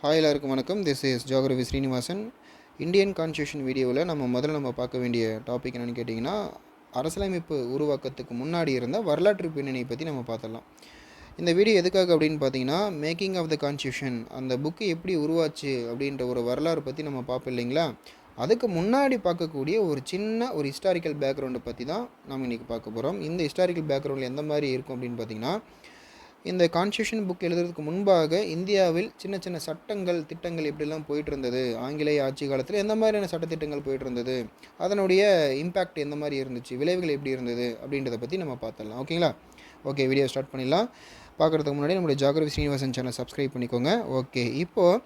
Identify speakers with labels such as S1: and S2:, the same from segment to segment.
S1: Hi எல்லாருக்கும் வணக்கம். This is geography Srinivasan. Indian constitution வீடியோவில் நம்ம பார்க்க வேண்டிய டாபிக் என்னென்னு கேட்டிங்கன்னா, அரசியலமைப்பு உருவாக்கத்துக்கு முன்னாடி இருந்த வரலாற்று பின்னணியை பற்றி நம்ம பார்த்துடலாம். இந்த வீடியோ எதுக்காக அப்படின்னு பார்த்தீங்கன்னா, மேக்கிங் ஆஃப் த கான்ஸ்டியூஷன், அந்த புக்கு எப்படி உருவாச்சு அப்படின்ற ஒரு வரலாறு பற்றி நம்ம பார்ப்போம் இல்லைங்களா. அதுக்கு முன்னாடி பார்க்கக்கூடிய ஒரு சின்ன ஹிஸ்டாரிக்கல் பேக்ரவுண்டை பற்றி தான் நம்ம இன்றைக்கி பார்க்க போகிறோம். இந்த ஹிஸ்டாரிக்கல் பேக்ரவுண்டில் எந்த மாதிரி இருக்கும் அப்படின்னு பார்த்தீங்கன்னா, இந்த கான்ஸ்டியூஷன் புக் எழுதுறதுக்கு முன்பாக இந்தியாவில் சின்ன சின்ன சட்டங்கள் திட்டங்கள் எப்படிலாம் போயிட்டு இருந்தது, ஆங்கிலேய ஆட்சி காலத்தில் எந்த மாதிரியான சட்டத்திட்டங்கள் போயிட்டு இருந்தது, அதனுடைய இம்பேக்ட் எந்த மாதிரி இருந்துச்சு, விளைவுகள் எப்படி இருந்தது அப்படின்றத பற்றி நம்ம பார்த்துடலாம். ஓகேங்களா? ஓகே, வீடியோ ஸ்டார்ட் பண்ணிடலாம். பார்க்குறதுக்கு முன்னாடி நம்மளுடைய ஜியோகிராஃபி ஸ்ரீனிவாசன் சேனல் சப்ஸ்கிரைப் பண்ணிக்கோங்க. ஓகே, இப்போது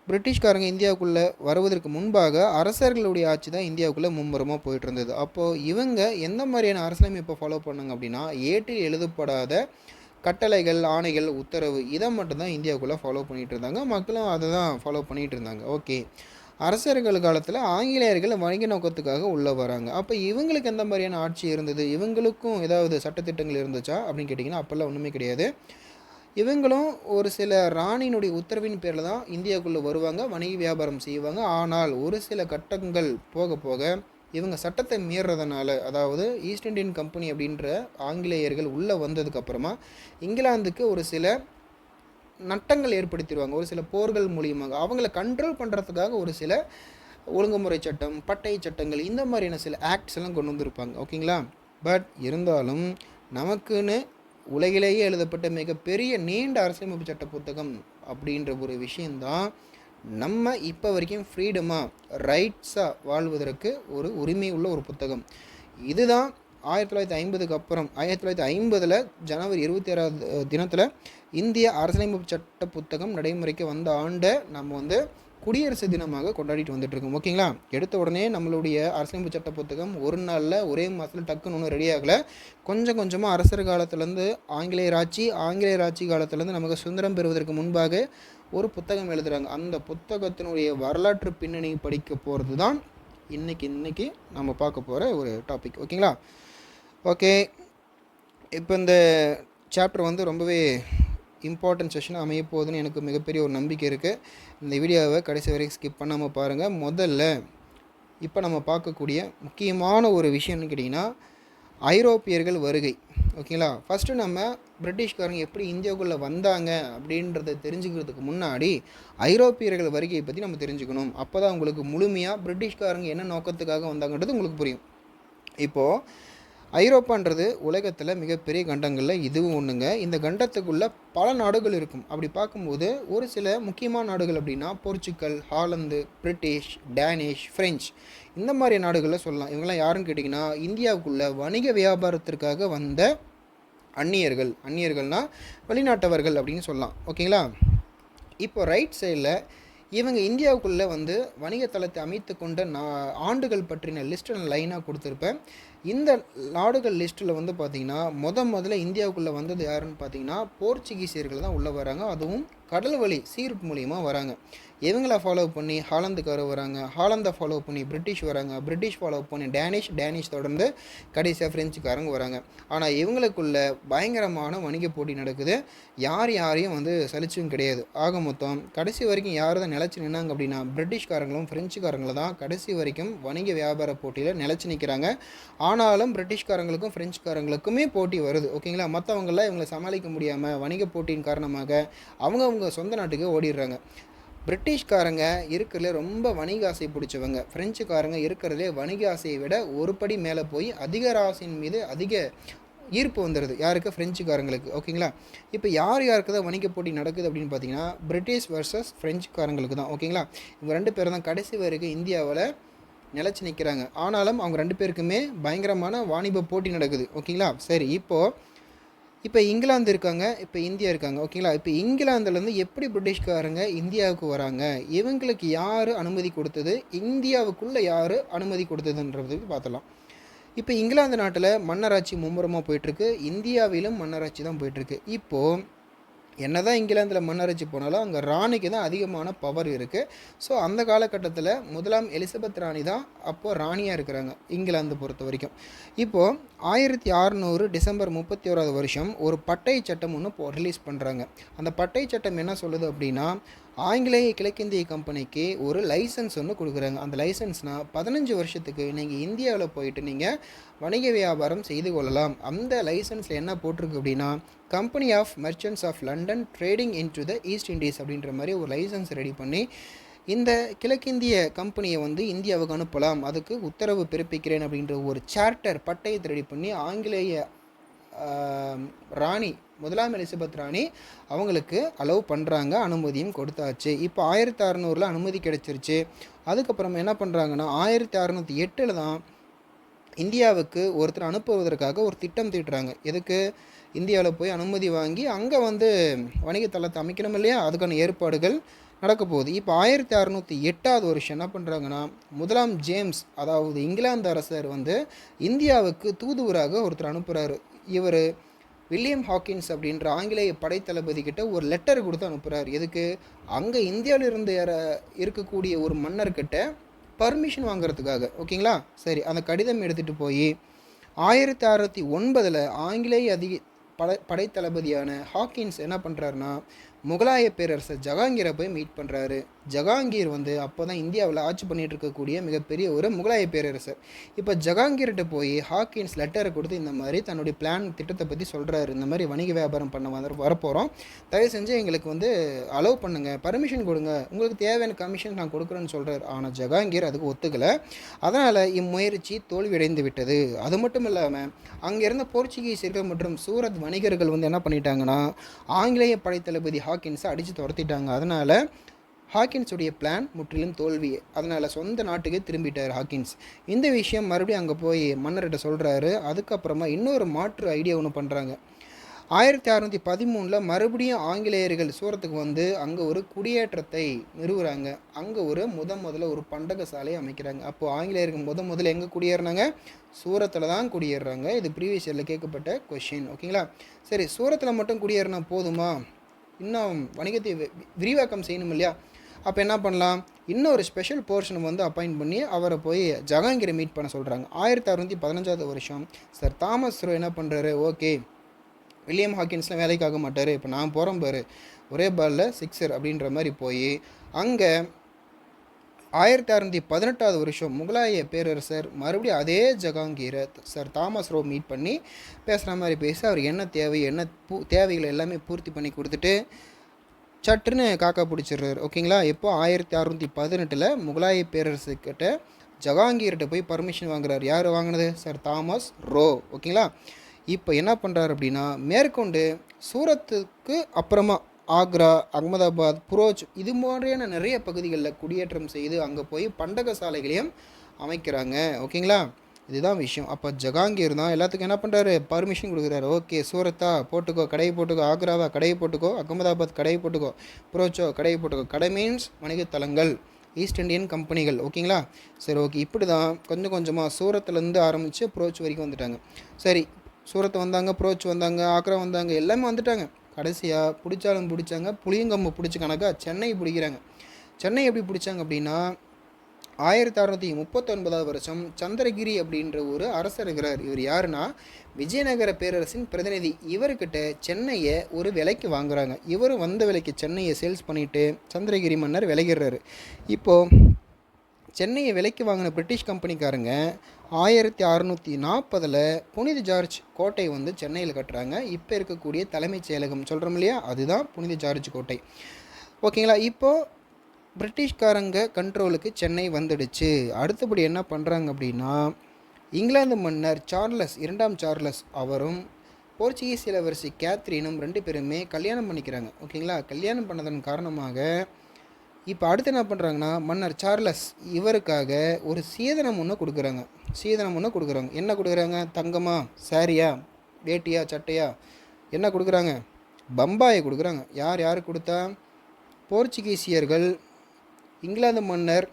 S1: பிரிட்டிஷ்காரங்க இந்தியாவுக்குள்ளே வருவதற்கு முன்பாக அரசர்களுடைய ஆட்சி தான் இந்தியாவுக்குள்ளே மும்முரமாக போயிட்டு இருந்தது. அப்போது இவங்க எந்த மாதிரியான அரசியலமைப்பை ஃபாலோ பண்ணாங்க அப்படின்னா, ஏட்டில் எழுதப்படாத கட்டளைகள், ஆணைகள், உத்தரவு இதை மட்டும்தான் இந்தியாவுக்குள்ளே ஃபாலோ பண்ணிகிட்டு இருந்தாங்க. மக்களும் அதை தான் ஃபாலோ பண்ணிகிட்டு இருந்தாங்க. ஓகே, அரசர்கள் காலத்தில் ஆங்கிலேயர்கள் வணிக நோக்கத்துக்காக உள்ளே வராங்க. அப்போ இவங்களுக்கு எந்த மாதிரியான ஆட்சி இருந்தது, இவங்களுக்கும் ஏதாவது சட்டத்திட்டங்கள் இருந்துச்சா அப்படின்னு கேட்டிங்கன்னா அப்போல்லாம் ஒன்றுமே கிடையாது. இவங்களும் ஒரு சில ராணியினுடைய உத்தரவின் பேரில் தான் இந்தியாவுக்குள்ளே வருவாங்க, வணிக வியாபாரம் செய்வாங்க. ஆனால் ஒரு சில கட்டங்கள் போக போக இவங்க சட்டத்தை மீறதுனால, அதாவது ஈஸ்ட் இண்டியன் கம்பெனி அப்படின்ற ஆங்கிலேயர்கள் உள்ளே வந்ததுக்கப்புறமா இங்கிலாந்துக்கு ஒரு சில நட்டங்கள் ஏற்படுத்திடுவாங்க. ஒரு சில போர்கள் மூலியமாக அவங்கள கண்ட்ரோல் பண்ணுறதுக்காக ஒரு சில ஒழுங்குமுறை சட்டம், பட்டை சட்டங்கள், இந்த மாதிரியான சில ஆக்ட்ஸ் எல்லாம் கொண்டு வந்திருப்பாங்க. ஓகேங்களா? பட் இருந்தாலும் நமக்குன்னு உலகிலேயே எழுதப்பட்ட மிகப்பெரிய நீண்ட அரசியலமைப்பு சட்ட புத்தகம் அப்படின்ற ஒரு விஷயந்தான் நம்ம இப்போ வரைக்கும் ஃப்ரீடமாக ரைட்ஸாக வாழ்வதற்கு ஒரு உரிமை உள்ள ஒரு புத்தகம். இதுதான் 1950க்கு அப்புறம் 1950 ஜனவரி 26 தினத்தில் இந்திய அரசியலமைப்பு சட்ட புத்தகம் நடைமுறைக்கு வந்த ஆண்டை நம்ம குடியரசு தினமாக கொண்டாடிட்டு வந்துட்டுருக்கோம். ஓகேங்களா? எடுத்த உடனே நம்மளுடைய அரசியலமைப்பு சட்ட புத்தகம் ஒரு நாளில் ஒரே மாதத்தில் டக்குன்னு ஒன்றும் ரெடி ஆகலை. கொஞ்சம் கொஞ்சமாக அரசர் காலத்துலேருந்து ஆங்கிலேயர் ஆட்சி காலத்துலேருந்து நமக்கு சுதந்திரம் பெறுவதற்கு முன்பாக ஒரு புத்தகம் எழுதுகிறாங்க. அந்த புத்தகத்தினுடைய வரலாற்று பின்னணி படிக்க போகிறது தான் இன்றைக்கி நம்ம பார்க்க போகிற ஒரு டாபிக். ஓகேங்களா? ஓகே, இப்போ இந்த சாப்டர் ரொம்பவே இம்பார்ட்டன்ட் செஷனாக அமைய போகுதுன்னு எனக்கு மிகப்பெரிய ஒரு நம்பிக்கை இருக்குது. இந்த வீடியோவை கடைசி வரைக்கும் ஸ்கிப் பண்ணாமல் பாருங்கள். முதல்ல இப்போ நம்ம பார்க்கக்கூடிய முக்கியமான ஒரு விஷயம்னு கேட்டிங்கன்னா, ஐரோப்பியர்கள் வருகை. ஓகேங்களா? ஃபஸ்ட்டு நம்ம பிரிட்டிஷ்காரங்க எப்படி இந்தியாவுக்குள்ளே வந்தாங்க அப்படின்றத தெரிஞ்சுக்கிறதுக்கு முன்னாடி ஐரோப்பியர்கள் வருகையை பற்றி நம்ம தெரிஞ்சுக்கணும். அப்போ தான் உங்களுக்கு முழுமையாக பிரிட்டிஷ்காரங்க என்ன நோக்கத்துக்காக வந்தாங்கன்றது உங்களுக்கு புரியும். இப்போது ஐரோப்பான்றது உலகத்தில் மிகப்பெரிய கண்டங்களில் இதுவும் ஒன்றுங்க. இந்த கண்டத்துக்குள்ளே பல நாடுகள் இருக்கும். அப்படி பார்க்கும்போது ஒரு சில முக்கியமான நாடுகள் அப்படின்னா Portugal, Holland, British, Danish, French, இந்த மாதிரி நாடுகளில் சொல்லலாம். இவங்கெல்லாம் யாருன்னு கேட்டிங்கன்னா, இந்தியாவுக்குள்ளே வணிக வியாபாரத்திற்காக வந்த அந்நியர்கள்னால் வெளிநாட்டவர்கள் அப்படின்னு சொல்லலாம். ஓகேங்களா? இப்போ ரைட் சைடில் இவங்க இந்தியாவுக்குள்ளே வணிகத்தளத்தை அமைத்து கொண்ட ஆண்டுகள் பற்றின லிஸ்ட்டு நான் லைனாக கொடுத்துருப்பேன். இந்த நாடுகள் லிஸ்ட்டில் பார்த்திங்கன்னா முதல்ல இந்தியாவுக்குள்ளே வந்தது யாருன்னு பார்த்தீங்கன்னா போர்ச்சுகீசியர்கள் தான் உள்ளே வராங்க. அதுவும் கடல் வழி சீரூட் மூலியமாக வராங்க. இவங்கள ஃபாலோ பண்ணி ஹாலந்துக்காரர் வராங்க, ஹாலந்தை ஃபாலோ பண்ணி பிரிட்டிஷ் வராங்க, பிரிட்டிஷ் ஃபாலோ பண்ணி டேனிஷ் தொடர்ந்து கடைசியாக ஃப்ரெஞ்சுக்காரங்க வராங்க. ஆனால் இவங்களுக்குள்ள பயங்கரமான வணிக போட்டி நடக்குது. யாரையும் சலிச்சும் கிடையாது. ஆக மொத்தம் கடைசி வரைக்கும் யார் தான் நிலச்சி நின்னாங்க அப்படின்னா பிரிட்டிஷ்காரங்களும் ஃப்ரெஞ்சுக்காரங்களும் தான் கடைசி வரைக்கும் வணிக வியாபார போட்டியில் நிலச்சி நிற்கிறாங்க. ஆனாலும் பிரிட்டிஷ்காரங்களுக்கும் ஃப்ரெஞ்சுக்காரங்களுக்குமே போட்டி வருது. ஓகேங்களா? மற்றவங்களாம் இவங்களை சமாளிக்க முடியாமல் வணிக போட்டியின் காரணமாக அவங்க சொந்த நாட்டுக்கு ஓடிடுறாங்க. பிரிட்டிஷ்காரங்க இருக்கிறதுல ரொம்ப வணிக ஆசை பிடிச்சவங்க. ஃப்ரெஞ்சுக்காரங்க இருக்கிறதுலே வணிக ஆசையை விட ஒரு படி மேலே போய் அதிகார ஆசையின் மீது அதிக ஈர்ப்பு வந்துடுது. யாருக்கு? ஃப்ரெஞ்சுக்காரங்களுக்கு. ஓகேங்களா? இப்போ யாருக்கு தான் வணிக போட்டி நடக்குது அப்படின்னு பார்த்தீங்கன்னா பிரிட்டிஷ் வர்சஸ் ஃப்ரெஞ்சுக்காரங்களுக்கு தான். ஓகேங்களா? இவங்க ரெண்டு பேரும் தான் கடைசி வரைக்கும் இந்தியாவில் நிலச்சி நிற்கிறாங்க. ஆனாலும் அவங்க ரெண்டு பேருக்குமே பயங்கரமான வாணிப போட்டி நடக்குது. ஓகேங்களா? சரி, இப்போ இங்கிலாந்து இருக்காங்க, இப்போ இந்தியா இருக்காங்க. ஓகேங்களா? இப்போ இங்கிலாந்துலேருந்து எப்படி பிரிட்டிஷ்காரங்க இந்தியாவுக்கு வராங்க, இவங்களுக்கு யார் அனுமதி கொடுத்தது, இந்தியாவுக்குள்ளே யார் அனுமதி கொடுத்ததுன்றது பார்த்தலாம். இப்போ இங்கிலாந்து நாட்டில் மன்னராட்சி மும்முரமாக போயிட்டுருக்கு, இந்தியாவிலும் மன்னராட்சி தான் போயிட்டுருக்கு. இப்போது என்ன தான் இங்கிலாந்தில் மன்னராட்சி போனாலும் அங்கே ராணிக்கு தான் அதிகமான பவர் இருக்குது. ஸோ அந்த காலகட்டத்தில் முதலாம் எலிசபெத் ராணி தான் அப்போது ராணியாக இருக்கிறாங்க இங்கிலாந்து பொறுத்த வரைக்கும். இப்போது 1600 டிசம்பர் 31 ஒரு பட்டை சட்டம் ஒன்று ரிலீஸ் பண்ணுறாங்க. அந்த பட்டை சட்டம் என்ன சொல்லுது அப்படின்னா, ஆங்கிலேய கிழக்கிந்திய கம்பெனிக்கு ஒரு லைசன்ஸ் ஒன்று கொடுக்குறாங்க. அந்த லைசன்ஸ்னால் 15 வருஷத்துக்கு நீங்கள் இந்தியாவில் போயிட்டு நீங்கள் வணிக வியாபாரம் செய்து கொள்ளலாம். அந்த லைசன்ஸில் என்ன போட்டிருக்கு அப்படின்னா, company of merchants of London trading into the East Indies அப்படின்ற மாதிரி ஒரு லைசன்ஸ் ரெடி பண்ணி இந்த கிழக்கிந்திய கம்பெனியை வந்து இந்தியாவுக்கு அனுப்பலாம், அதுக்கு உத்தரவு பிறப்பிக்கிறேன் அப்படின்ற ஒரு சார்ட்டர் பட்டயத்தை ரெடி பண்ணி ஆங்கிலேய ராணி முதலாம் எலிசபெத் ராணி அவங்களுக்கு அலோவ் பண்ணுறாங்க, அனுமதியும் கொடுத்தாச்சு. இப்போ 1600 அனுமதி கிடைச்சிருச்சு. அதுக்கப்புறம் என்ன பண்ணுறாங்கன்னா 1608 தான் இந்தியாவுக்கு ஒருத்தர் அனுப்புவதற்காக ஒரு திட்டம் தீட்டுறாங்க. எதுக்கு? இந்தியாவில் போய் அனுமதி வாங்கி அங்கே வந்து வணிகத்தளத்தை அமைக்கணும் இல்லையா, அதுக்கான ஏற்பாடுகள் நடக்க போகுது. இப்போ 1608 வருஷம் என்ன பண்ணுறாங்கன்னா, முதலாம் ஜேம்ஸ் அதாவது இங்கிலாந்து அரசர் வந்து இந்தியாவுக்கு தூதுவராக ஒருத்தர் அனுப்புகிறாரு. இவர் வில்லியம் ஹாக்கின்ஸ் அப்படின்ற ஆங்கிலேய படைத்தளபதி கிட்ட ஒரு லெட்டர் கொடுத்து அனுப்புகிறார். எதுக்கு? அங்கே இந்தியாவிலிருந்து இருக்கக்கூடிய ஒரு மன்னர்கிட்ட பர்மிஷன் வாங்குறதுக்காக. ஓகேங்களா? சரி, அந்த கடிதம் எடுத்துகிட்டு போய் 1609 ஆங்கிலேய படைத்தளபதியான ஹாக்கின்ஸ் என்ன பண்ணுறாருன்னா, முகலாய பேரரசர் ஜஹாங்கீரை போய் மீட் பண்ணுறாரு. ஜஹாங்கீர் வந்து அப்போ தான் இந்தியாவில் ஆட்சி பண்ணிகிட்டு இருக்கக்கூடிய மிகப்பெரிய ஒரு முகலாய பேரரசர். இப்போ ஜஹாங்கீர்கிட்ட போய் ஹாக்கின்ஸ் லெட்டரை கொடுத்து இந்த மாதிரி தன்னுடைய திட்டத்தை பற்றி சொல்கிறாரு. இந்த மாதிரி வணிக வியாபாரம் பண்ண வரப்போகிறோம், தயவு செஞ்சு எங்களுக்கு வந்து அலோவ் பண்ணுங்கள், பர்மிஷன் கொடுங்க, உங்களுக்கு தேவையான கமிஷன் நான் கொடுக்குறேன்னு சொல்கிறார். ஆனால் ஜஹாங்கீர் அதுக்கு ஒத்துக்கலை. அதனால் இம்முயற்சி தோல்வியடைந்து விட்டது. அது மட்டும் இல்லாமல் அங்கே இருந்த போர்ச்சுகீசியர்கள் மற்றும் சூரத் வணிகர்கள் வந்து என்ன பண்ணிட்டாங்கன்னா, ஆங்கிலேய படைத்தளபதி ஹாக்கின்ஸை அடித்து துரத்திட்டாங்க. அதனால் ஹாக்கின்ஸுடைய பிளான் முற்றிலும் தோல்வி. அதனால் சொந்த நாட்டுக்கு திரும்பிட்டார் ஹாக்கின்ஸ். இந்த விஷயம் மறுபடியும் அங்கே போய் மன்னர்கிட்ட சொல்கிறாரு. அதுக்கப்புறமா இன்னொரு மாற்று ஐடியா ஒன்று பண்ணுறாங்க. 1613 மறுபடியும் ஆங்கிலேயர்கள் சூரத்துக்கு வந்து அங்கே ஒரு குடியேற்றத்தை நிறுவுகிறாங்க. அங்கே ஒரு முதல்ல ஒரு பண்டக சாலையை அமைக்கிறாங்க. அப்போது ஆங்கிலேயர்கள் முதல்ல எங்கே குடியேறினாங்க? சூரத்தில் தான் குடியேறுறாங்க. இது ப்ரீவியஸ் இயரில் கேட்கப்பட்ட கொஷின். ஓகேங்களா? சரி, சூரத்தில் மட்டும் குடியேறினா போதுமா? இன்னும் வணிகத்தை விரிவாக்கம் செய்யணும் இல்லையா? அப்போ என்ன பண்ணலாம்? இன்னொரு ஸ்பெஷல் போர்ஷனை வந்து அப்பாயிண்ட் பண்ணி அவரை போய் ஜஹாங்கீரை மீட் பண்ண சொல்கிறாங்க. 1615 வருஷம் சர் தாமஸ் ரோ என்ன பண்ணுறாரு, ஓகே வில்லியம் ஹாக்கின்ஸ்லாம் வேலைக்காக மாட்டார், இப்போ நான் போகிறேன் பாரு, ஒரே பாலில் 6 அப்படின்ற மாதிரி போய் அங்கே 1618 வருஷம் முகலாய பேரரசர் மறுபடியும் அதே ஜஹாங்கீரை சர் தாமஸ் ரோ மீட் பண்ணி பேசுகிற மாதிரி பேசி அவர் என்ன தேவை, என்ன தேவைகளை எல்லாமே பூர்த்தி பண்ணி கொடுத்துட்டு சட்டுன்னு காக்கா பிடிச்சிடுறாரு. ஓகேங்களா? இப்போ 1618 முகலாய பேரரசுக்கிட்ட ஜஹாங்கீர்கிட்ட போய் பர்மிஷன் வாங்குறாரு. யார் வாங்கினது? Sir Thomas row. ஓகேங்களா? இப்போ என்ன பண்ணுறாரு அப்படின்னா, மேற்கொண்டு சூரத்துக்கு அப்புறமா ஆக்ரா, அகமதாபாத், புரோச் இது மாதிரியான நிறைய பகுதிகளில் குடியேற்றம் செய்து அங்கே போய் பண்டக சாலைகளையும் அமைக்கிறாங்க. ஓகேங்களா? இதுதான் விஷயம். அப்போ ஜஹாங்கீர் தான் எல்லாத்துக்கும் என்ன பண்ணுறாரு, பர்மிஷன் கொடுக்குறாரு. ஓகே, சூரத்தா போட்டுக்கோ, கடையை போட்டுக்கோ, ஆக்ராவா கடையை போட்டுக்கோ, அகமதாபாத் கடையை போட்டுக்கோ, புரோச்சோ கடையை போட்டுக்கோ. கடை மீன்ஸ் வணிகத்தலங்கள், ஈஸ்ட் இண்டியன் கம்பெனிகள். ஓகேங்களா? சரி, ஓகே. இப்படி தான் கொஞ்சம் கொஞ்சமாக சூரத்துலேருந்து ஆரம்பித்து புரோச் வரைக்கும் வந்துட்டாங்க. சரி, சூரத் வந்தாங்க, புரோச் வந்தாங்க, ஆக்ரா வந்தாங்க, எல்லாமே வந்துட்டாங்க. கடைசியாக பிடிச்சாலும் பிடிச்சாங்க, புளியங்கம்பு பிடிச்ச கணக்காக சென்னை பிடிக்கிறாங்க. சென்னை எப்படி பிடிச்சாங்க அப்படின்னா, 1639 வருஷம் சந்திரகிரி அப்படின்ற ஒரு அரசர் இருக்கிறார். இவர் யாருன்னா விஜயநகர பேரரசின் பிரதிநிதி. இவர்கிட்ட சென்னையை ஒரு விலைக்கு வாங்குறாங்க. இவர் வந்த விலைக்கு சென்னையை சேல்ஸ் பண்ணிவிட்டு சந்திரகிரி மன்னர் விலகிறாரு. இப்போது சென்னையை விலைக்கு வாங்கின பிரிட்டிஷ் கம்பெனிக்காரங்க 1640 புனித ஜார்ஜ் கோட்டை வந்து சென்னையில் கட்டுறாங்க. இப்போ இருக்கக்கூடிய தலைமைச் செயலகம் சொல்கிறோம் இல்லையா, அதுதான் புனித ஜார்ஜ் கோட்டை. ஓகேங்களா? இப்போது பிரிட்டிஷ்காரங்க கண்ட்ரோலுக்கு சென்னை வந்துடுச்சு. அடுத்தபடி என்ன பண்ணுறாங்க அப்படின்னா, இங்கிலாந்து மன்னர் சார்லஸ் 2ஆம் சார்லஸ் அவரும் போர்ச்சுகீஸ் இளவரசி கேத்ரினும் 2 பேருமே கல்யாணம் பண்ணிக்கிறாங்க. ஓகேங்களா? கல்யாணம் பண்ணதன் காரணமாக இப்போ அடுத்து என்ன பண்ணுறாங்கன்னா, மன்னர் சார்லஸ் இவருக்காக ஒரு சீதனம் ஒன்று கொடுக்குறாங்க. என்ன கொடுக்குறாங்க? தங்கமா, சாரியா, வேட்டியா, சட்டையா, என்ன கொடுக்குறாங்க? பம்பாயை கொடுக்குறாங்க. யார் கொடுத்தா? போர்ச்சுகீசியர்கள் இங்கிலாந்து மன்னர்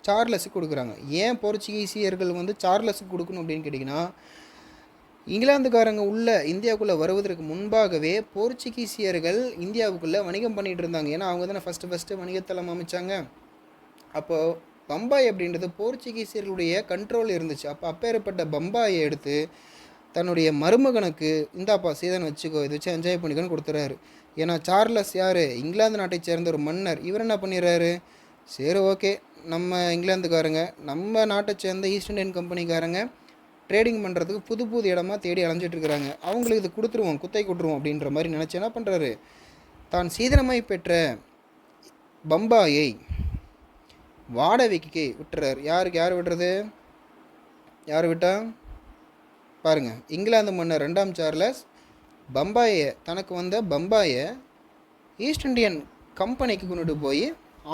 S1: சார்லஸுக்கு கொடுக்குறாங்க. ஏன் போர்ச்சுகீசியர்கள் வந்து சார்லஸுக்கு கொடுக்கணும் அப்படின்னு கேட்டிங்கன்னா, இங்கிலாந்துக்காரங்க இந்தியாவுக்குள்ளே வருவதற்கு முன்பாகவே போர்ச்சுகீசியர்கள் இந்தியாவுக்குள்ளே வணிகம் பண்ணிகிட்டு இருந்தாங்க. ஏன்னா அவங்க தானே ஃபஸ்ட்டு வணிகத்தளம் அமைச்சாங்க. அப்போது பம்பாய் அப்படின்றது போர்ச்சுகீசியர்களுடைய கண்ட்ரோல் இருந்துச்சு. அப்பேற்பட்ட பம்பாயை எடுத்து தன்னுடைய மருமகனுக்கு இந்தாப்பா சீதன் வச்சுக்கோ, இதை வச்சு என்ஜாய் பண்ணிக்கோன்னு கொடுத்துறாரு. ஏன்னா சார்லஸ் யார், இங்கிலாந்து நாட்டை சேர்ந்த ஒரு மன்னர். இவர் என்ன பண்ணிடுறாரு, சரி ஓகே நம்ம இங்கிலாந்துக்காரங்க நம்ம நாட்டை சேர்ந்த ஈஸ்ட் இண்டியன் கம்பெனிக்காரங்க ட்ரேடிங் பண்ணுறதுக்கு புது புது இடமா தேடி அலைஞ்சிட்ருக்கிறாங்க, அவங்களுக்கு இது கொடுத்துருவோம், குத்தை கொடுத்துருவோம் அப்படின்ற மாதிரி நினச்சி என்ன பண்ணுறாரு, தான் சீதனமாய் பெற்ற பம்பாயை வாடகைக்கு விட்டுறாரு. யார் விடுறது, யார் விட்டா பாருங்கள், இங்கிலாந்து மன்னர் 2ஆம் சார்லஸ் பம்பாயை தனக்கு வந்த பம்பாயை ஈஸ்ட் இண்டியன் கம்பெனிக்கு கொண்டுட்டு போய்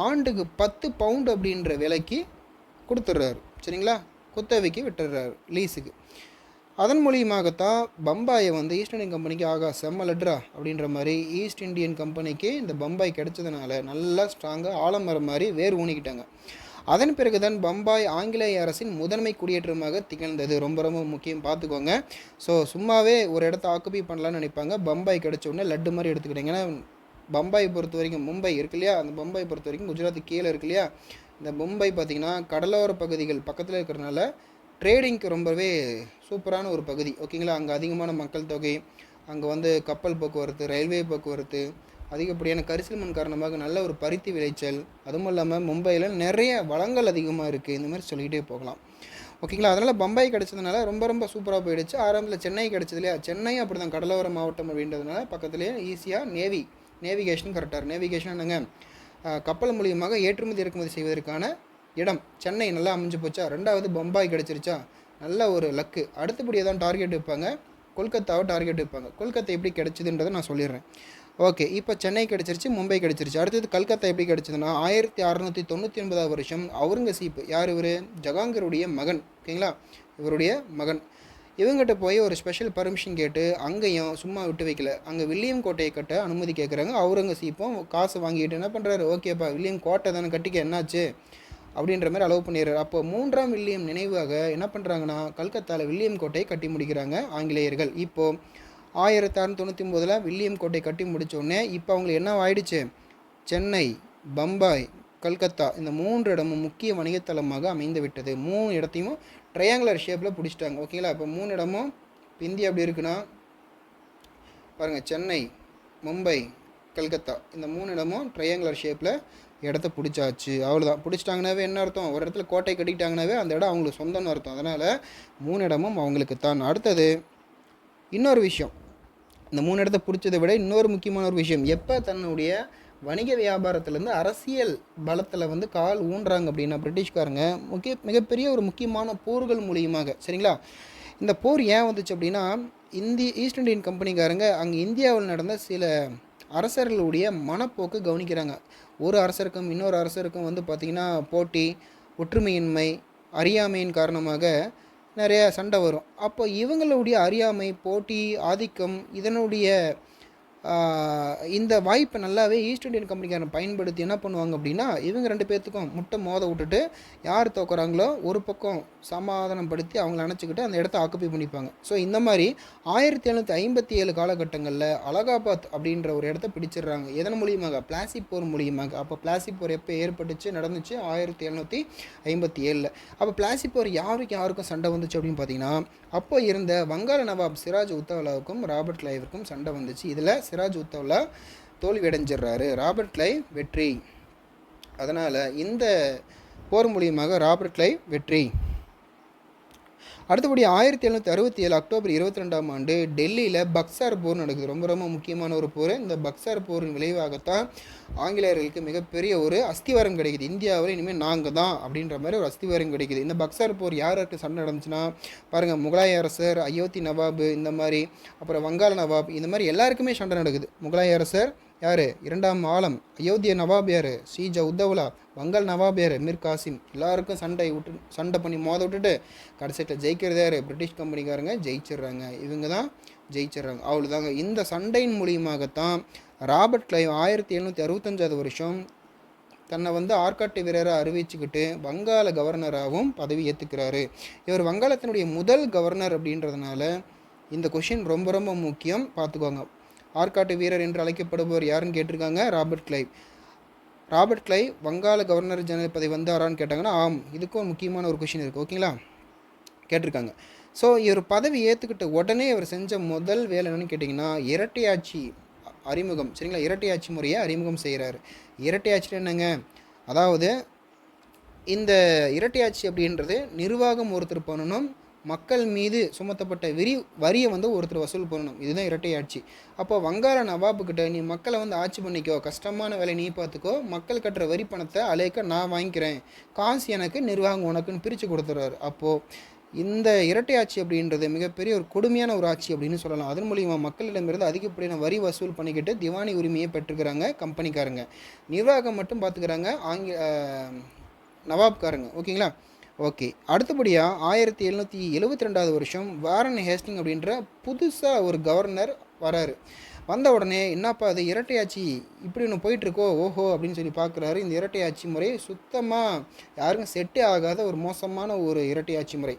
S1: ஆண்டுக்கு 10 பவுண்டு அப்படின்ற விலைக்கு கொடுத்துட்றாரு. சரிங்களா, குத்தகைக்கு விட்டுடுறாரு லீஸுக்கு. அதன் மூலியமாகத்தான் பம்பாயை வந்து ஈஸ்ட் இண்டியன் கம்பெனிக்கு ஆகா செம்ம லட்ரா அப்படின்ற மாதிரி ஈஸ்ட் இண்டியன் கம்பெனிக்கு இந்த பம்பாய் கிடைச்சதுனால நல்லா ஸ்ட்ராங்காக ஆலமரம் மாதிரி வேர் ஊனிக்கிட்டாங்க. அதன் பிறகு தான் பம்பாய் ஆங்கிலேய அரசின் முதன்மை குடியேற்றமாக திகழ்ந்தது. ரொம்ப ரொம்ப முக்கியம், பார்த்துக்கோங்க. ஸோ சும்மாவே ஒரு இடத்த ஆக்குபை பண்ணலான்னு நினைப்பாங்க, பம்பாய் கிடைச்ச உடனே லட்டு மாதிரி எடுத்துக்கிட்டீங்க. ஏன்னா பம்பாய் பொறுத்த வரைக்கும், மும்பை இருக்கு இல்லையா, அந்த பம்பாய் பொறுத்த வரைக்கும் குஜராத்துக்கு கீழே இருக்கு இல்லையா, இந்த மும்பை பார்த்திங்கன்னா கடலோர பகுதிகள் பக்கத்தில் இருக்கிறனால ட்ரேடிங்க்கு ரொம்பவே சூப்பரான ஒரு பகுதி. ஓகேங்களா, அங்கே அதிகமான மக்கள் தொகை, அங்கே வந்து கப்பல் போக்குவரத்து, ரயில்வே போக்குவரத்து, அதிகப்படியான கரிசல் மண் காரணமாக நல்ல ஒரு பருத்தி விளைச்சல், அதுவும் இல்லாமல் மும்பையில் நிறைய வளங்கள் அதிகமாக இருக்குது. இந்த மாதிரி சொல்லிக்கிட்டே போகலாம். ஓகேங்களா, அதனால் பம்பாய் கிடச்சதுனால ரொம்ப ரொம்ப சூப்பராக போயிடுச்சு. ஆரம்பத்தில் சென்னை கிடச்சது இல்லையா, சென்னை அப்படி தான் கடலோர மாவட்டம் அப்படின்றதுனால பக்கத்துலேயே ஈஸியாக நேவிகேஷன் கரெக்டாக. நேவிகேஷன் என்னங்க, கப்பல் மூலியமாக ஏற்றுமதி இறக்குமதி செய்வதற்கான இடம் சென்னை நல்லா அமைஞ்சு போச்சா. ரெண்டாவது பம்பாய் கிடச்சிருச்சா, நல்ல ஒரு லக்கு. அடுத்தபடியாக தான் டார்கெட் வைப்பாங்க, கொல்கத்தாவை டார்கெட் வைப்பாங்க. கொல்கத்தா எப்படி கிடச்சிதுன்றதை நான் சொல்லிடுறேன். ஓகே, இப்போ சென்னை கிடச்சிருச்சு, மும்பை கிடச்சிருச்சு. அடுத்தது கல்கத்தா எப்படி கிடச்சிதுன்னா 1699 வருஷம் அவுரங்கசீப், யார் இவர், ஜஹாங்கீருடைய மகன். ஓகேங்களா, இவருடைய மகன். இவங்ககிட்ட போய் ஒரு ஸ்பெஷல் பர்மிஷன் கேட்டு அங்கேயும் சும்மா விட்டு வைக்கல, அங்கே வில்லியம் கோட்டையை கட்ட அனுமதி கேட்குறாங்க. அவுரங்கசீப்பும் காசு வாங்கிட்டு என்ன பண்ணுறாரு, ஓகேப்பா வில்லியம் கோட்டை தானே கட்டிக்க, என்னாச்சு அப்படின்ற மாதிரி அலோவ் பண்ணிடுறாரு. அப்போ 3ஆம் வில்லியம் நினைவாக என்ன பண்ணுறாங்கன்னா கல்கத்தாவில் வில்லியம் கோட்டையை கட்டி முடிக்கிறாங்க ஆங்கிலேயர்கள். இப்போது 1699 வில்லியம் கோட்டை கட்டி முடித்தோடனே இப்போ அவங்களுக்கு என்ன ஆயிடுச்சு, சென்னை, பம்பாய், கல்கத்தா இந்த 3 இடமும் முக்கிய வணிகத்தலமாக அமைந்து விட்டது. 3 இடத்தையும் ட்ரையாங்குலர் ஷேப்பில் பிடிச்சிட்டாங்க. ஓகேங்களா, இப்போ 3 இடமும் இப்போ இந்தியா எப்படி இருக்குன்னா பாருங்கள், சென்னை, மும்பை, கல்கத்தா இந்த 3 இடமும் ட்ரையாங்குலர் ஷேப்பில் இடத்த பிடிச்சாச்சு. அவ்வளோதான். பிடிச்சிட்டாங்கனாவே என்ன அர்த்தம், ஒரு இடத்துல கோட்டை கட்டிக்கிட்டாங்கனாவே அந்த இடம் அவங்களுக்கு சொந்தம்னு அர்த்தம். அதனால் 3 இடமும் அவங்களுக்கு தான். அடுத்தது இன்னொரு விஷயம், இந்த 3 இடத்த பிடிச்சதை விட இன்னொரு முக்கியமான ஒரு விஷயம், எப்போ தன்னுடைய வணிக வியாபாரத்துலேருந்து அரசியல் பலத்தில் வந்து கால் ஊன்றாங்க அப்படின்னா பிரிட்டிஷ்காரங்க மிகப்பெரிய ஒரு முக்கியமான போர்கள் மூலியமாக. சரிங்களா, இந்த போர் ஏன் வந்துச்சு அப்படின்னா ஈஸ்ட் இண்டியன் கம்பெனிக்காரங்க அங்கே இந்தியாவில் நடந்த சில அரசர்களுடைய மனப்போக்கு கவனிக்கிறாங்க. ஒரு அரசருக்கும் இன்னொரு அரசருக்கும் வந்து பார்த்திங்கன்னா போட்டி, ஒற்றுமையின்மை, அறியாமையின் காரணமாக நிறைய சண்டை வரும். அப்போ இவங்களுடைய அறியாமை, போட்டி, ஆதிக்கம் இதனுடைய இந்த வாய்ப்பை நல்லாவே ஈஸ்ட் இண்டியன் கம்பெனிக்காரன் பயன்படுத்தி என்ன பண்ணுவாங்க அப்படின்னா இவங்க 2 பேர்த்துக்கும் முட்டை மோத விட்டுட்டு யார் தோக்குறாங்களோ ஒரு பக்கம் சமாதானம் படுத்தி அவங்கள நினச்சிக்கிட்டு அந்த இடத்த ஆக்குப்பை பண்ணிப்பாங்க. ஸோ இந்த மாதிரி 1757 காலகட்டங்களில் அலகாபாத் அப்படின்ற ஒரு இடத்த பிடிச்சிடுறாங்க. எதன் மூலியமாக, பிளாசி போர் மூலியமாக. அப்போ பிளாசி போர் எப்போ ஏற்பட்டுச்சு, நடந்துச்சு 1757. அப்போ பிளாசி போர் யாருக்கும் சண்டை வந்துச்சு அப்படின்னு பார்த்தீங்கன்னா அப்போ இருந்த வங்காள நவாப் சிராஜ் உத்தவ்லாவுக்கும் ராபர்ட் கிளைவுக்கும் சண்டை வந்துச்சு. இதில் சிராஜ் உத்தவ்லா தோல்வி அடைஞ்சிடுறாரு, ராபர்ட் கிளைவ் வெற்றி. அதனால் இந்த போர் மூலியமாக ராபர்ட் கிளைவ் வெற்றி. அடுத்தபடி 1767 அக்டோபர் 22ஆம் ஆண்டு டெல்லியில் பக்சார் போர் நடக்குது. ரொம்ப ரொம்ப முக்கியமான ஒரு போர். இந்த பக்சார் போரின் விளைவாகத்தான் ஆங்கிலேயர்களுக்கு மிகப்பெரிய ஒரு அஸ்திவாரம் கிடைக்குது. இந்தியாவில் இனிமேல் நாங்கள் தான் அப்படின்ற மாதிரி ஒரு அஸ்திவாரம் கிடைக்குது. இந்த பக்சார் போர் யாருக்கு சண்டை நடந்துச்சுன்னா பாருங்கள், முகலாய அரசர், அயோத்தி நவாப், இந்த மாதிரி அப்புறம் வங்காள நவாப், இந்த மாதிரி எல்லாருக்குமே சண்டை நடக்குது. முகலாய அரசர் யார், 2ஆம் ஆலம். அயோத்திய நவாப் யார், ஷீஜா உத்தவ்லா. வங்காள் நவாப் யார், மிர் காசிம். எல்லாருக்கும் சண்டை பண்ணி மோத விட்டுட்டு கடைசியில் ஜெயிக்கிறது யார், பிரிட்டிஷ் கம்பெனிக்காரங்க ஜெயிச்சிடுறாங்க. இவங்க தான் ஜெயிச்சிடுறாங்க. அவ்வளோதாங்க. இந்த சண்டையின் மூலியமாகத்தான் ராபர்ட் கிளைவ் 1765 வருஷம் தன்னை வந்து ஆற்காட்டு வீரரை அறிவிச்சுக்கிட்டு வங்காள கவர்னராகவும் பதவி ஏற்றுக்கிறாரு. இவர் வங்காளத்தினுடைய முதல் கவர்னர் அப்படின்றதுனால இந்த கொஷின் ரொம்ப ரொம்ப முக்கியம், பார்த்துக்கோங்க. ஆற்காட்டு வீரர் என்று அழைக்கப்படுபவர் யாருன்னு கேட்டிருக்காங்க, ராபர்ட் கிளைவ். ராபர்ட் கிளைவ் வங்காள கவர்னர் ஜெனரல் பதவி வந்தாரான்னு கேட்டாங்கன்னா ஆம். இதுக்கும் முக்கியமான ஒரு கொஷின் இருக்குது. ஓகேங்களா, கேட்டிருக்காங்க. ஸோ இவர் பதவி ஏற்றுக்கிட்ட உடனே இவர் செஞ்ச முதல் வேலை என்னென்னு கேட்டிங்கன்னா இரட்டையாட்சி அறிமுகம். சரிங்களா, இரட்டையாட்சி முறையை அறிமுகம் செய்கிறாரு. இரட்டையாட்சி என்னங்க, அதாவது இந்த இரட்டையாட்சி அப்படின்றது நிர்வாகம் ஒருத்தர் பண்ணணும், மக்கள் மீது சுமத்தப்பட்ட வரியை வந்து ஒருத்தர் வசூல் பண்ணணும். இதுதான் இரட்டையாட்சி. அப்போ வங்காள நவாபுக்கிட்ட நீ மக்களை வந்து ஆட்சி பண்ணிக்கோ, கஷ்டமான வேலை நீ பார்த்துக்கோ, மக்கள் கட்டுற வரி பணத்தை அலேக்க நான் வாங்கிக்கிறேன், காசு எனக்கு, நிர்வாகம் உனக்குன்னு பிரித்து கொடுத்துறாரு. அப்போது இந்த இரட்டையாட்சி அப்படின்றது மிகப்பெரிய ஒரு கொடுமையான ஒரு ஆட்சி அப்படின்னு சொல்லலாம். அதன் மூலிமா மக்களிடமிருந்து அதிகப்படியான வரி வசூல் பண்ணிக்கிட்டு திவானி உரிமையை பெற்றுக்கிறாங்க கம்பெனிக்காரங்க. நிர்வாகம் மட்டும் பார்த்துக்கிறாங்க நவாப்காரங்க. ஓகேங்களா, ஓகே. அடுத்தபடியாக 1772 வருஷம் வாரன் ஹேஸ்டிங் அப்படின்ற புதுசாக ஒரு கவர்னர் வராரு. வந்த உடனே என்னப்பா அது இரட்டையாட்சி இப்படி ஒன்று போயிட்டுருக்கோ, ஓஹோ அப்படின்னு சொல்லி பார்க்குறாரு. இந்த இரட்டையாட்சி முறை சுத்தமாக யாருக்கும் செட்டே ஆகாத ஒரு மோசமான ஒரு இரட்டையாட்சி முறை.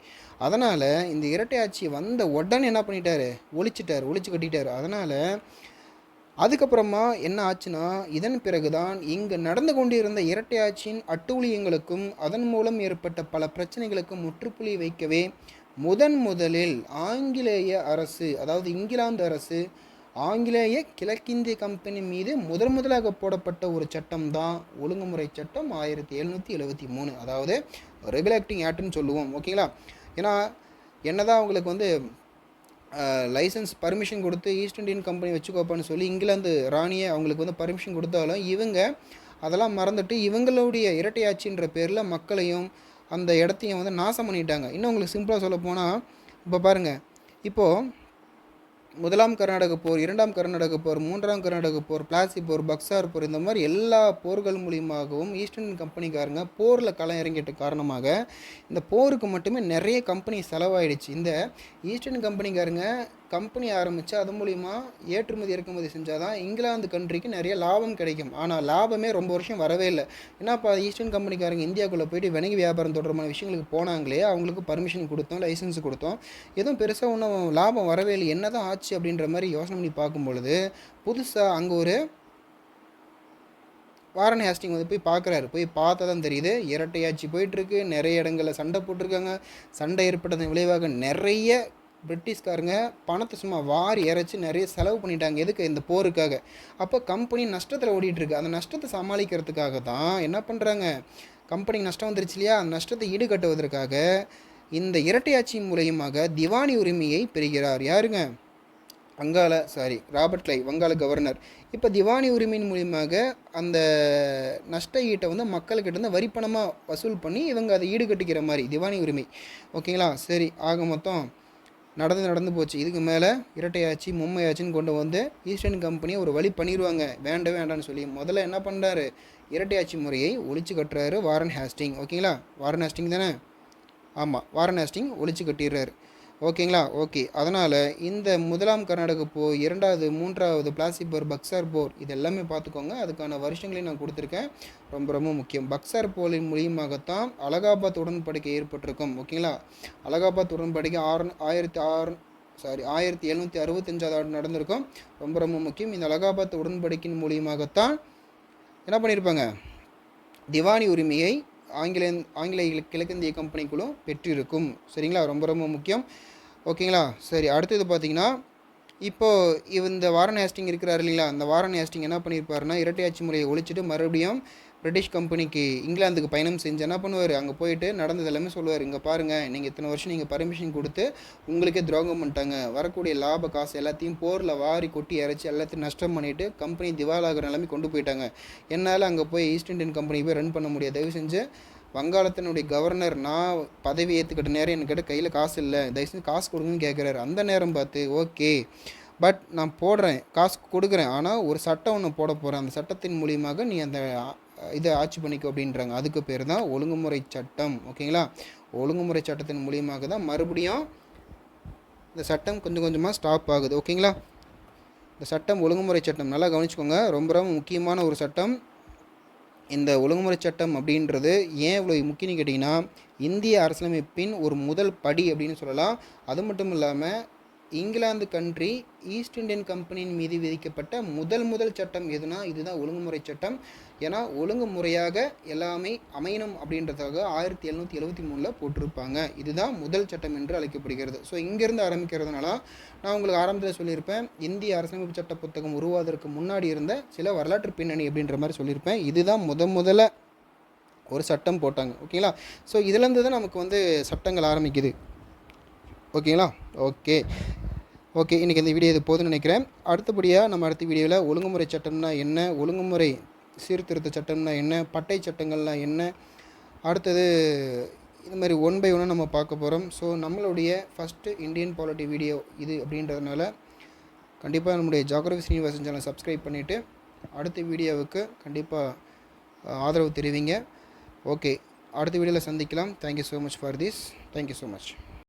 S1: அதனால் இந்த இரட்டையாட்சி வந்த உடனே என்ன பண்ணிட்டாரு, ஒழிச்சு கட்டிட்டார். அதனால் அதுக்கப்புறமா என்ன ஆச்சுன்னா, இதன் பிறகுதான் இங்கு நடந்து கொண்டிருந்த இரட்டையாட்சியின் அட்டூழியங்களுக்கும் அதன் மூலம் ஏற்பட்ட பல பிரச்சனைகளுக்கும் முற்றுப்புள்ளி வைக்கவே முதலில் ஆங்கிலேய அரசு, அதாவது இங்கிலாந்து அரசு, ஆங்கிலேய கிழக்கிந்திய கம்பெனி மீது முதலாக போடப்பட்ட ஒரு சட்டம் தான் ஒழுங்குமுறை சட்டம் 1773. அதாவது ரெகுலேட்டிங் ஆக்ட்னு சொல்லுவோம். ஓகேங்களா, ஏன்னா என்னதான் அவங்களுக்கு வந்து லைசன்ஸ் பர்மிஷன் கொடுத்து ஈஸ்ட் இண்டியன் கம்பெனி வச்சுக்கோப்பான்னு சொல்லி இங்கிலாந்து ராணியை அவங்களுக்கு வந்து பர்மிஷன் கொடுத்தாலும் இவங்க அதெல்லாம் மறந்துட்டு இவங்களுடைய இரட்டையாட்சின்ற பேரில் மக்களையும் அந்த இடத்தையும் வந்து நாசம் பண்ணிட்டாங்க. இன்னும் உங்களுக்கு சிம்பிளாக சொல்ல போனால், இப்போ பாருங்கள், இப்போது முதலாம் கர்நாடக போர், இரண்டாம் கர்நாடக போர், மூன்றாம் கர்நாடக போர், பிளாசி போர், பக்சார் போர், இந்த மாதிரி எல்லா போர்கள் மூலியமாகவும் ஈஸ்ட் இண்டியன் கம்பெனிக்காரங்க போரில் களம் இறங்கிட்ட காரணமாக இந்த போருக்கு மட்டுமே நிறைய கம்பெனி செலவாயிடுச்சு. இந்த ஈஸ்ட் இண்டியன் கம்பெனிக்காரங்க கம்பெனி ஆரம்பித்து அது மூலிமா ஏற்றுமதி இறக்குமதி செஞ்சால் தான் இங்கிலாந்து கண்ட்ரிக்கு நிறைய லாபம் கிடைக்கும். ஆனால் லாபமே ரொம்ப வருஷம் வரவே இல்லை. ஏன்னாப்பா ஈஸ்டர்ன் கம்பெனிக்காரங்க இந்தியாவுக்குள்ளே போயிட்டு வணிக வியாபாரம் தொடர்பான விஷயங்களுக்கு போனாங்களே, அவங்களுக்கு பர்மிஷன் கொடுத்தோம், லைசன்ஸ் கொடுத்தோம், எதுவும் பெருசாக ஒன்றும் லாபம் வரவே இல்லை, என்ன தான் ஆச்சு அப்படின்ற மாதிரி யோசனை பண்ணி பார்க்கும் பொழுது புதுசாக அங்கே ஒரு வாரன் ஹேஸ்டிங் வந்து போய் பார்க்குறாரு. போய் பார்த்தா தான் தெரியுது இரட்டையாட்சி போயிட்டுருக்கு, நிறைய இடங்களில் சண்டை போட்டிருக்காங்க. சண்டை ஏற்பட்டதன் விளைவாக நிறைய பிரிட்டிஷ்காரங்க பணத்தை சும்மா வாரி இறைச்சி நிறைய செலவு பண்ணிட்டாங்க. எதுக்கு, இந்த போருக்காக. அப்போ கம்பெனி நஷ்டத்தில் ஓடிட்டுருக்கு. அந்த நஷ்டத்தை சமாளிக்கிறதுக்காக தான் என்ன பண்ணுறாங்க, கம்பெனிக்கு நஷ்டம் வந்துருச்சு இல்லையா, அந்த நஷ்டத்தை ஈடுகட்டுவதற்காக இந்த இரட்டையாட்சி மூலியமாக திவானி உரிமையை பெறுகிறார். யாருங்க, ராபர்ட் கிளைவ், வங்காள கவர்னர். இப்போ திவானி உரிமையின் மூலியமாக அந்த நஷ்ட ஈட்டை வந்து மக்கள்கிட்ட இருந்து வரிப்பணமாக வசூல் பண்ணி இவங்க அதை ஈடுகட்டிக்கிற மாதிரி திவானி உரிமை. ஓகேங்களா, சரி. ஆக மொத்தம் நடந்து போச்சு. இதுக்கு மேலே இரட்டையாட்சி மும்மையாச்சின்னு கொண்டு வந்து ஈஸ்டர்ன் கம்பெனியை ஒரு வழி பண்ணிடுவாங்க, வேண்டான்னு சொல்லி முதல்ல என்ன பண்ணுறாரு, இரட்டையாட்சி முறையை ஒழிச்சு கட்டுறாரு வாரன் ஹேஸ்டிங். ஓகேங்களா, வாரன் ஹேஸ்டிங் தானே, ஆமாம், வாரன் ஹேஸ்டிங் ஒழிச்சு கட்டிடுறாரு. ஓகேங்களா, ஓகே. அதனால் இந்த முதலாம் கர்நாடக போர், இரண்டாவது, மூன்றாவது பிளாசி போர், பக்சார் போர், இது எல்லாமே பார்த்துக்கோங்க. அதுக்கான வருஷங்களையும் நான் கொடுத்துருக்கேன், ரொம்ப முக்கியம். பக்சார் போரின் மூலியமாகத்தான் அலகாபாத் உடன்படிக்கை ஏற்பட்டிருக்கும். ஓகேங்களா, அலகாபாத் உடன்படிக்கை 1765 நடந்திருக்கும். ரொம்ப முக்கியம். இந்த அலகாபாத் உடன்படிக்கையின் மூலியமாகத்தான் என்ன பண்ணியிருப்பாங்க, திவானி உரிமையை ஆங்கிலேய கிழக்கிந்திய கம்பெனிக்குள்ளும் பெற்றிருக்கும். சரிங்களா, ரொம்ப முக்கியம். ஓகேங்களா, சரி. அடுத்தது பார்த்தீங்கன்னா, இப்போது இந்த வாரன் ஹேஸ்டிங் இருக்கிறார் இல்லைங்களா, அந்த வாரன் ஹேஸ்டிங் என்ன பண்ணியிருப்பாருன்னா இரட்டையாட்சி முறையை ஒழிச்சிட்டு மறுபடியும் பிரிட்டிஷ் கம்பெனிக்கு இங்கிலாந்துக்கு பயணம் செஞ்சு என்ன பண்ணுவார், அங்கே போயிட்டு நடந்தது எல்லாமே சொல்லுவார். இங்கே பாருங்கள், நீங்கள் இத்தனை வருஷம் நீங்கள் பர்மிஷன் கொடுத்து உங்களுக்கே துரோகம் பண்ணிட்டாங்க, வரக்கூடிய லாப காசு எல்லாத்தையும் போரில் வாரி கொட்டி இறைச்சி எல்லாத்தையும் நஷ்டம் பண்ணிவிட்டு கம்பெனி திவாலாகிற நிலைமை கொண்டு போயிட்டாங்க. என்னால் அங்கே போய் ஈஸ்ட் இண்டியன் கம்பெனி போய் ரன் பண்ண முடியாது, தயவு செஞ்சு வங்காளத்தினுடைய கவர்னர் நான் பதவி ஏற்றுக்கிட்ட நேரம் என்கிட்ட கையில் காசு இல்லை, தயவு செஞ்சு காசு கொடுங்கன்னு கேட்குறாரு. அந்த நேரம் பார்த்து ஓகே, பட் நான் போடுறேன், காசு கொடுக்குறேன், ஆனால் ஒரு சட்டம் ஒன்று போட போகிறேன், அந்த சட்டத்தின் மூலியமாக நீ அந்த இதை ஆட்சி பண்ணிக்கோ அப்படின்றாங்க. அதுக்கு பேர் தான் ஒழுங்குமுறை சட்டம். ஓகேங்களா, ஒழுங்குமுறை சட்டத்தின் மூலியமாக தான் மறுபடியும் இந்த சட்டம் கொஞ்சமாக ஸ்டாப் ஆகுது. ஓகேங்களா, இந்த சட்டம் ஒழுங்குமுறை சட்டம் நல்லா கவனிச்சுக்கோங்க, ரொம்ப முக்கியமான ஒரு சட்டம். இந்த ஒழுங்குமுறை சட்டம் அப்படின்றது ஏன் இவ்வளோ முக்கியம்னு கேட்டிங்கன்னா, இந்திய அரசியலமைப்பின் ஒரு முதல் படி அப்படின்னு சொல்லலாம். அது மட்டும் இல்லாமல் இங்கிலாந்து கண்ட்ரி ஈஸ்ட் இந்தியன் கம்பெனியின் மீது விதிக்கப்பட்ட முதல் சட்டம் எதுனா இதுதான் ஒழுங்குமுறை சட்டம். ஏன்னா ஒழுங்குமுறையாக எல்லாமே அமையணும் அப்படின்றதாக 1773 போட்டிருப்பாங்க. இதுதான் முதல் சட்டம் என்று அழைக்கப்படுகிறது. ஸோ இங்கேருந்து ஆரம்பிக்கிறதுனால நான் உங்களுக்கு ஆரம்பத்தில் சொல்லியிருப்பேன், இந்திய அரசியலமைப்பு சட்ட புத்தகம் உருவாவதற்கு முன்னாடி இருந்த சில வரலாற்று பின்னணி அப்படின்ற மாதிரி சொல்லியிருப்பேன். இதுதான் முதல்ல ஒரு சட்டம் போட்டாங்க. ஓகேங்களா? ஸோ இதுலேருந்து தான் நமக்கு வந்து சட்டங்கள் ஆரம்பிக்குது. ஓகேங்களா? ஓகே இன்றைக்கி இந்த வீடியோ இது போதுன்னு நினைக்கிறேன். அடுத்தபடியாக நம்ம அடுத்த வீடியோவில் ஒழுங்குமுறை சட்டம்னா என்ன, ஒழுங்குமுறை சீர்திருத்த சட்டம்னா என்ன, பட்டை சட்டங்கள்னால் என்ன, அடுத்தது இது மாதிரி 1 by 1 நம்ம பார்க்க போகிறோம். ஸோ நம்மளுடைய ஃபஸ்ட்டு இந்தியன் பாலிட்டி வீடியோ இது அப்படின்றதுனால கண்டிப்பாக நம்முடைய ஜியோகிராஃபி ஸ்ரீனிவாசன் சேனலை சப்ஸ்கிரைப் பண்ணிவிட்டு அடுத்த வீடியோவுக்கு கண்டிப்பாக ஆதரவு தெரிவிங்க. ஓகே, அடுத்த வீடியோவில் சந்திக்கலாம். Thank you so much for this. Thank you so much.